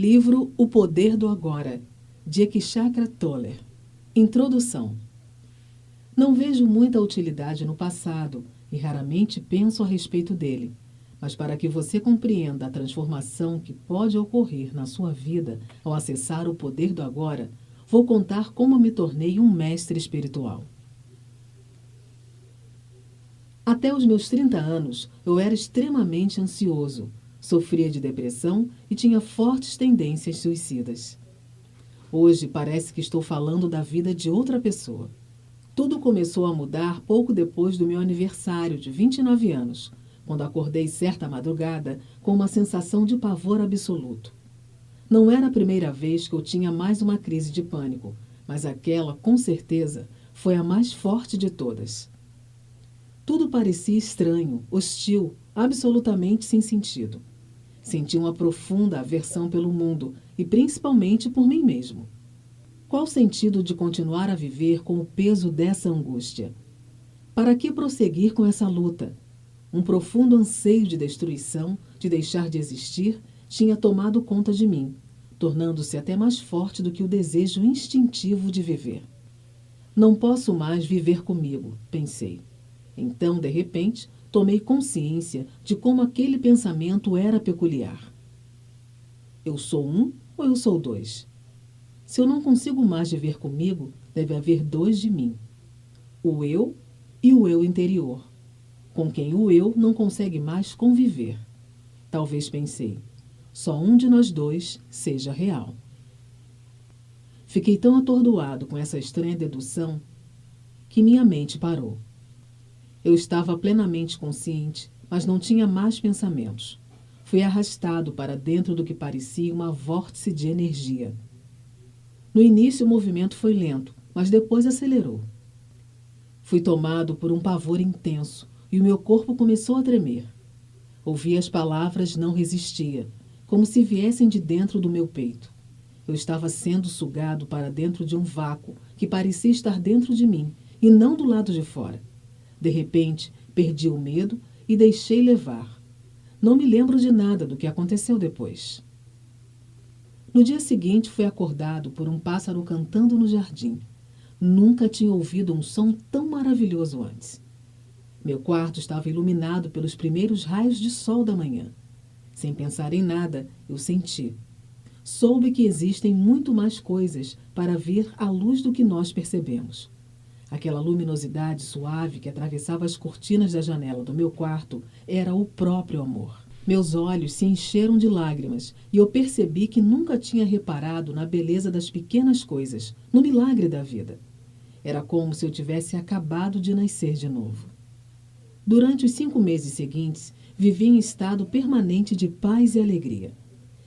Livro O Poder do Agora, de Ekshakra Toller. Introdução. Não vejo muita utilidade no passado e raramente penso a respeito dele, mas para que você compreenda a transformação que pode ocorrer na sua vida ao acessar o poder do agora, vou contar como me tornei um mestre espiritual. Até os meus 30 anos, eu era extremamente ansioso, sofria de depressão e tinha fortes tendências suicidas. Hoje parece que estou falando da vida de outra pessoa. Tudo começou a mudar pouco depois do meu aniversário de 29 anos, quando acordei certa madrugada com uma sensação de pavor absoluto. Não era a primeira vez que eu tinha mais uma crise de pânico, mas aquela, com certeza, foi a mais forte de todas. Tudo parecia estranho, hostil, absolutamente sem sentido. Senti uma profunda aversão pelo mundo e principalmente por mim mesmo. Qual o sentido de continuar a viver com o peso dessa angústia? Para que prosseguir com essa luta? Um profundo anseio de destruição, de deixar de existir, tinha tomado conta de mim, tornando-se até mais forte do que o desejo instintivo de viver. Não posso mais viver comigo, pensei. Então, de repente, tomei consciência de como aquele pensamento era peculiar. Eu sou um ou eu sou dois? Se eu não consigo mais viver comigo, deve haver dois de mim. O eu e o eu interior, com quem o eu não consegue mais conviver. Talvez pensei, só um de nós dois seja real. Fiquei tão atordoado com essa estranha dedução que minha mente parou. Eu estava plenamente consciente, mas não tinha mais pensamentos. Fui arrastado para dentro do que parecia uma vórtice de energia. No início o movimento foi lento, mas depois acelerou. Fui tomado por um pavor intenso e o meu corpo começou a tremer. Ouvi as palavras, não resistia, como se viessem de dentro do meu peito. Eu estava sendo sugado para dentro de um vácuo que parecia estar dentro de mim e não do lado de fora. De repente, perdi o medo e deixei levar. Não me lembro de nada do que aconteceu depois. No dia seguinte, fui acordado por um pássaro cantando no jardim. Nunca tinha ouvido um som tão maravilhoso antes. Meu quarto estava iluminado pelos primeiros raios de sol da manhã. Sem pensar em nada, eu senti. Soube que existem muito mais coisas para ver à luz do que nós percebemos. Aquela luminosidade suave que atravessava as cortinas da janela do meu quarto era o próprio amor. Meus olhos se encheram de lágrimas e eu percebi que nunca tinha reparado na beleza das pequenas coisas, no milagre da vida. Era como se eu tivesse acabado de nascer de novo. Durante os 5 meses seguintes, vivi em estado permanente de paz e alegria.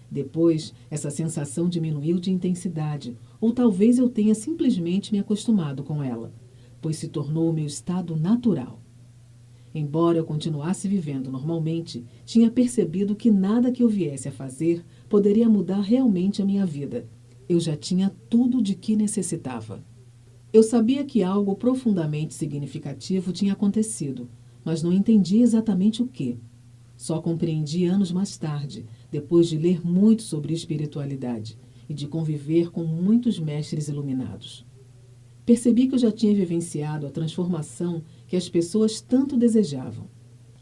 Depois, essa sensação diminuiu de intensidade, ou talvez eu tenha simplesmente me acostumado com ela, pois se tornou o meu estado natural. Embora eu continuasse vivendo normalmente, tinha percebido que nada que eu viesse a fazer poderia mudar realmente a minha vida. Eu já tinha tudo de que necessitava. Eu sabia que algo profundamente significativo tinha acontecido, mas não entendia exatamente o que. Só compreendi anos mais tarde, depois de ler muito sobre espiritualidade e de conviver com muitos mestres iluminados. Percebi que eu já tinha vivenciado a transformação que as pessoas tanto desejavam.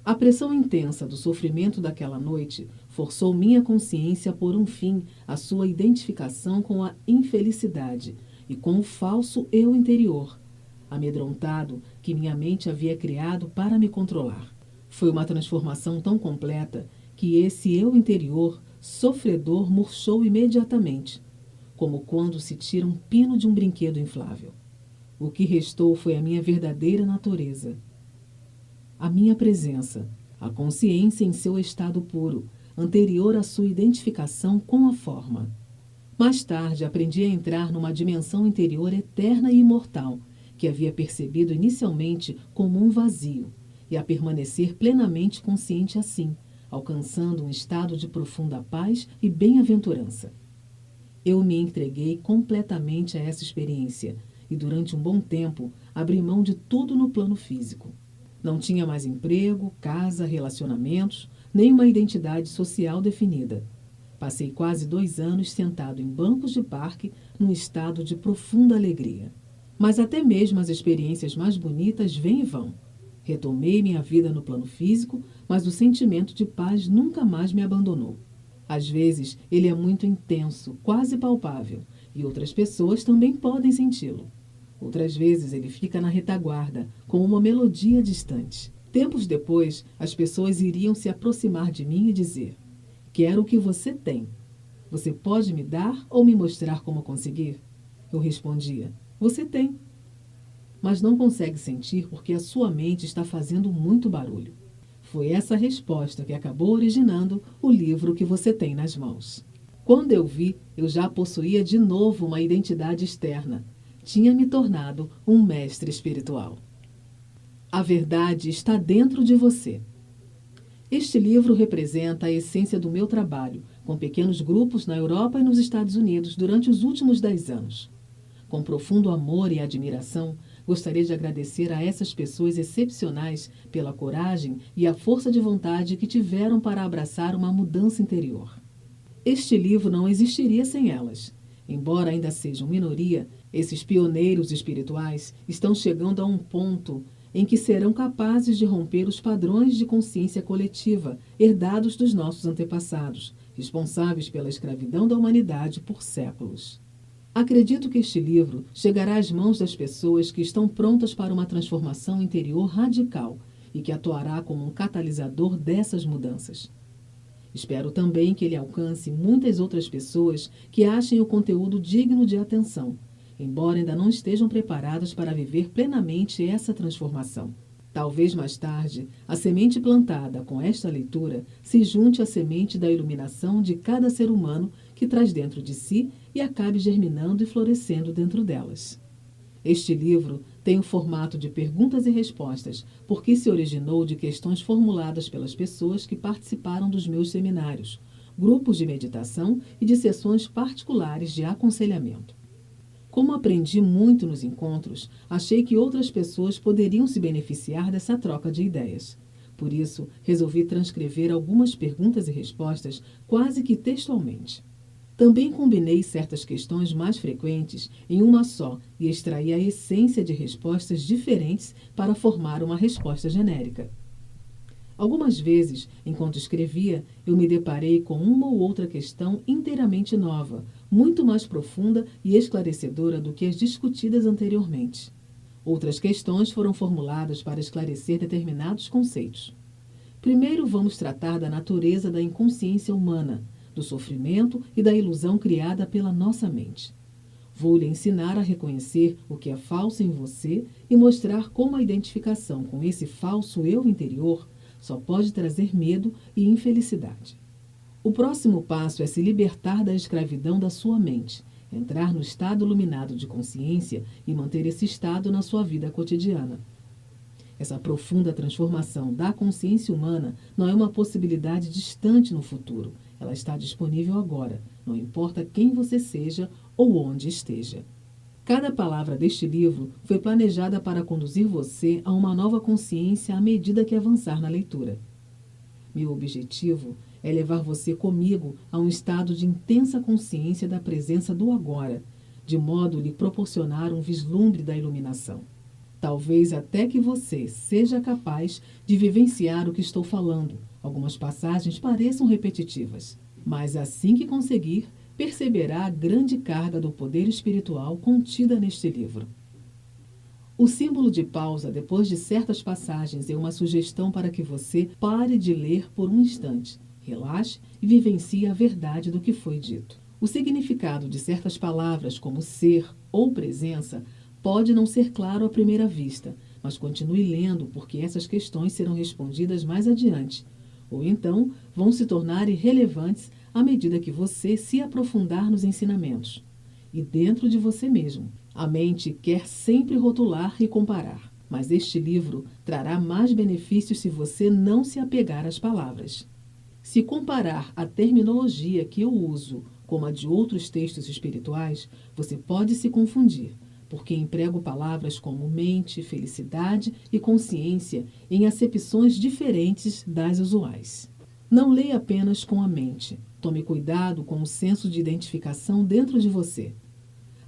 A pressão intensa do sofrimento daquela noite forçou minha consciência a pôr um fim à sua identificação com a infelicidade e com o falso eu interior, amedrontado que minha mente havia criado para me controlar. Foi uma transformação tão completa que esse eu interior, sofredor, murchou imediatamente, como quando se tira um pino de um brinquedo inflável. O que restou foi a minha verdadeira natureza. A minha presença, a consciência em seu estado puro, anterior à sua identificação com a forma. Mais tarde, aprendi a entrar numa dimensão interior eterna e imortal, que havia percebido inicialmente como um vazio, e a permanecer plenamente consciente assim, alcançando um estado de profunda paz e bem-aventurança. Eu me entreguei completamente a essa experiência, e durante um bom tempo abri mão de tudo no plano físico. Não tinha mais emprego, casa, relacionamentos, nem uma identidade social definida. Passei quase 2 anos sentado em bancos de parque, num estado de profunda alegria. Mas até mesmo as experiências mais bonitas vêm e vão. Retomei minha vida no plano físico, mas o sentimento de paz nunca mais me abandonou. Às vezes, ele é muito intenso, quase palpável, e outras pessoas também podem senti-lo. Outras vezes, ele fica na retaguarda, como uma melodia distante. Tempos depois, as pessoas iriam se aproximar de mim e dizer: quero o que você tem. Você pode me dar ou me mostrar como conseguir? Eu respondia: você tem. Mas não consegue sentir porque a sua mente está fazendo muito barulho. Foi essa resposta que acabou originando o livro que você tem nas mãos. Quando eu vi, eu já possuía de novo uma identidade externa. Tinha me tornado um mestre espiritual. A verdade está dentro de você. Este livro representa a essência do meu trabalho, com pequenos grupos na Europa e nos Estados Unidos durante os últimos 10 anos. Com profundo amor e admiração, gostaria de agradecer a essas pessoas excepcionais pela coragem e a força de vontade que tiveram para abraçar uma mudança interior. Este livro não existiria sem elas. Embora ainda sejam minoria, esses pioneiros espirituais estão chegando a um ponto em que serão capazes de romper os padrões de consciência coletiva herdados dos nossos antepassados, responsáveis pela escravidão da humanidade por séculos. Acredito que este livro chegará às mãos das pessoas que estão prontas para uma transformação interior radical e que atuará como um catalisador dessas mudanças. Espero também que ele alcance muitas outras pessoas que achem o conteúdo digno de atenção, embora ainda não estejam preparadas para viver plenamente essa transformação. Talvez mais tarde, a semente plantada com esta leitura se junte à semente da iluminação de cada ser humano que traz dentro de si e acabe germinando e florescendo dentro delas. Este livro tem o formato de perguntas e respostas, porque se originou de questões formuladas pelas pessoas que participaram dos meus seminários, grupos de meditação e de sessões particulares de aconselhamento. Como aprendi muito nos encontros, achei que outras pessoas poderiam se beneficiar dessa troca de ideias. Por isso, resolvi transcrever algumas perguntas e respostas quase que textualmente. Também combinei certas questões mais frequentes em uma só e extraí a essência de respostas diferentes para formar uma resposta genérica. Algumas vezes, enquanto escrevia, eu me deparei com uma ou outra questão inteiramente nova, muito mais profunda e esclarecedora do que as discutidas anteriormente. Outras questões foram formuladas para esclarecer determinados conceitos. Primeiro, vamos tratar da natureza da inconsciência humana, do sofrimento e da ilusão criada pela nossa mente. Vou lhe ensinar a reconhecer o que é falso em você e mostrar como a identificação com esse falso eu interior só pode trazer medo e infelicidade. O próximo passo é se libertar da escravidão da sua mente, entrar no estado iluminado de consciência e manter esse estado na sua vida cotidiana. Essa profunda transformação da consciência humana não é uma possibilidade distante no futuro. Ela está disponível agora, não importa quem você seja ou onde esteja. Cada palavra deste livro foi planejada para conduzir você a uma nova consciência à medida que avançar na leitura. Meu objetivo é levar você comigo a um estado de intensa consciência da presença do agora, de modo a lhe proporcionar um vislumbre da iluminação. Talvez até que você seja capaz de vivenciar o que estou falando. Algumas passagens pareçam repetitivas, mas assim que conseguir, perceberá a grande carga do poder espiritual contida neste livro. O símbolo de pausa depois de certas passagens é uma sugestão para que você pare de ler por um instante, relaxe e vivencie a verdade do que foi dito. O significado de certas palavras, como ser ou presença, pode não ser claro à primeira vista, mas continue lendo porque essas questões serão respondidas mais adiante, ou então vão se tornar irrelevantes à medida que você se aprofundar nos ensinamentos. E dentro de você mesmo. A mente quer sempre rotular e comparar, mas este livro trará mais benefícios se você não se apegar às palavras. Se comparar a terminologia que eu uso como a de outros textos espirituais, você pode se confundir, porque emprego palavras como mente, felicidade e consciência em acepções diferentes das usuais. Não leia apenas com a mente. Tome cuidado com o senso de identificação dentro de você.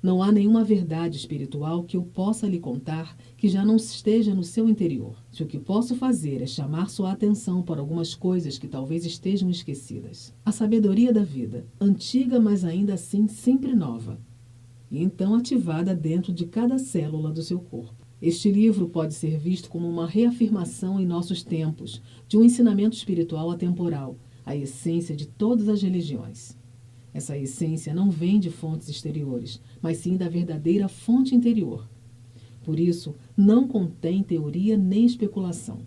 Não há nenhuma verdade espiritual que eu possa lhe contar que já não esteja no seu interior. Se o que posso fazer é chamar sua atenção para algumas coisas que talvez estejam esquecidas. A sabedoria da vida, antiga, mas ainda assim sempre nova, e então ativada dentro de cada célula do seu corpo. Este livro pode ser visto como uma reafirmação em nossos tempos de um ensinamento espiritual atemporal, a essência de todas as religiões. Essa essência não vem de fontes exteriores, mas sim da verdadeira fonte interior. Por isso, não contém teoria nem especulação.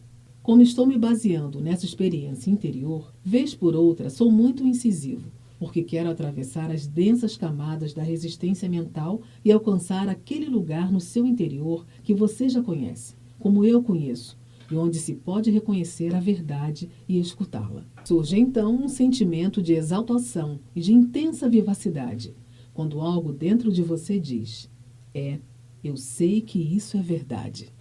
Como estou me baseando nessa experiência interior, vez por outra sou muito incisivo, porque quero atravessar as densas camadas da resistência mental e alcançar aquele lugar no seu interior que você já conhece, como eu conheço, e onde se pode reconhecer a verdade e escutá-la. Surge então um sentimento de exaltação e de intensa vivacidade, quando algo dentro de você diz: eu sei que isso é verdade.